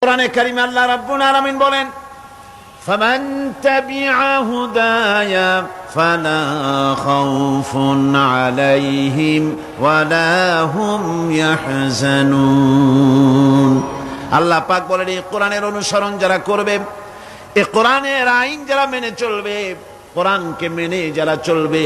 কোরআনে কারিমে আল্লাহ রাব্বুল আলামিন বলেন, ফামান তাবিআ হুদায়া ফালা খাউফুন আলাইহিম ওয়ালা হুম ইয়াহজানুন। আল্লাহ পাক বলেন, এই কোরআনের অনুসরণ যারা করবে, এই কোরআনের আইন যারা মেনে চলবে, কোরআনকে মেনে যারা চলবে,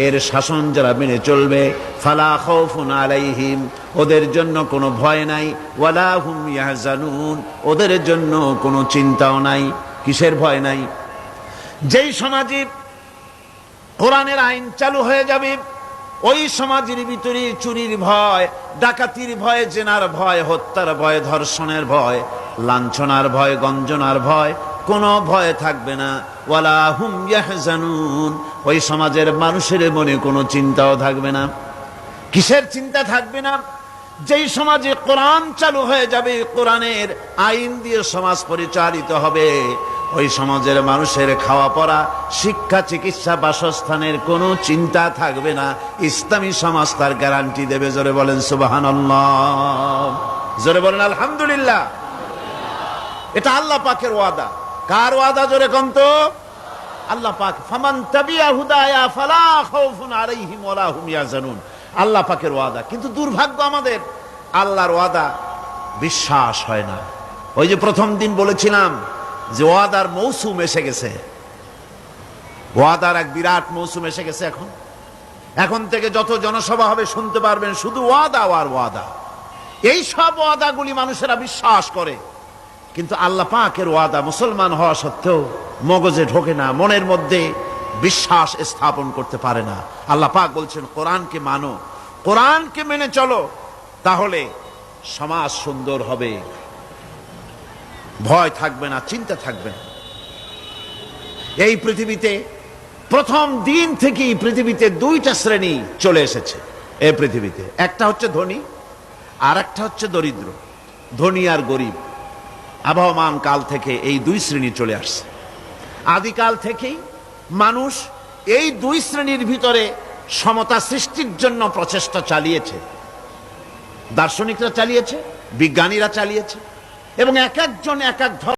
এর শাসন যারা মেনে চলবে, ফালা খাউফুন আলাইহিম, ওদের জন্য কোনো ভয় নাই, ওয়ালা হুম ইয়াহজানুন, ওদের জন্য কোনো চিন্তাও নাই। কিসের ভয় নাই? যেই সমাজে কোরআনের আইন চালু হয়ে যাবে, ওই সমাজের ভিতরে চুরির ভয়, ডাকাতির ভয়, জেনার ভয়, হত্যার ভয়, ধর্ষণের ভয়, লাঞ্ছনার ভয়, গঞ্জনার ভয়, কোনো ভয় থাকবে না। ওয়ালা হুম ইয়াহজানুন, ওই সমাজের মানুষের মনে কোনো চিন্তাও থাকবে না। কিসের চিন্তা থাকবে না? যেই সমাজে কোরআন চালু হয়ে যাবে, কোরআনের আইন দিয়ে সমাজ পরিচালিত হবে, ওই সমাজের মানুষের খাওয়া পড়া, শিক্ষা, চিকিৎসা, বাসস্থানের কোনো চিন্তা থাকবে না। ইসলামী সমাজ তার গ্যারান্টি দেবে। জোরে বলেন সুবহানাল্লাহ, জোরে বলেন আলহামদুলিল্লাহ। এটা আল্লাহ পাকের ওয়াদা। কার ওয়াদা? জোরে কোন তো? আল্লাহ পাক। ফামান তাবিআ হুদায়া ফালা খাউফুন আলাইহিম ওয়ালা হুম ইয়াহজানুন, আল্লাহ পাকের ওয়াদা। কিন্তু দুর্ভাগ্য আমাদের, আল্লাহর ওয়াদা বিশ্বাস হয় না। ওই যে প্রথম দিন বলেছিলাম যে ওয়াদার মৌসুম এসে গেছে, ওয়াদার এক বিরাট মৌসুম এসে গেছে। এখন থেকে যত জনসভা হবে শুনতে পারবেন শুধু ওয়াদা আর ওয়াদা। এই সব ওয়াদাগুলি মানুষেরা বিশ্বাস করে, কিন্তু আল্লাহ পাকের ওয়াদা মুসলমান হওয়া সত্ত্বেও মগজে ঢোকে না, মনের মধ্যে বিশ্বাস স্থাপন করতে পারে না। আল্লাহ পাক বলছেন, কোরআনকে মানো, কোরআনকে মেনে চলো, তাহলে সমাজ সুন্দর হবে, ভয় থাকবে না, চিন্তা থাকবে না। এই পৃথিবীতে প্রথম দিন থেকেই পৃথিবীতে দুইটা শ্রেণী চলে এসেছে। এই পৃথিবীতে একটা হচ্ছে ধনী, আর একটা হচ্ছে দরিদ্র। ধনী আর গরিব আবহমান কাল থেকে এই দুই শ্রেণী চলে আসছে। আদিকাল থেকেই মানুষ এই দুই শ্রেণীর ভিতরে সমতা সৃষ্টির জন্য প্রচেষ্টা চালিয়েছে। দার্শনিকরা চালিয়েছে, বিজ্ঞানীরা চালিয়েছে, এবং এক একজন এক এক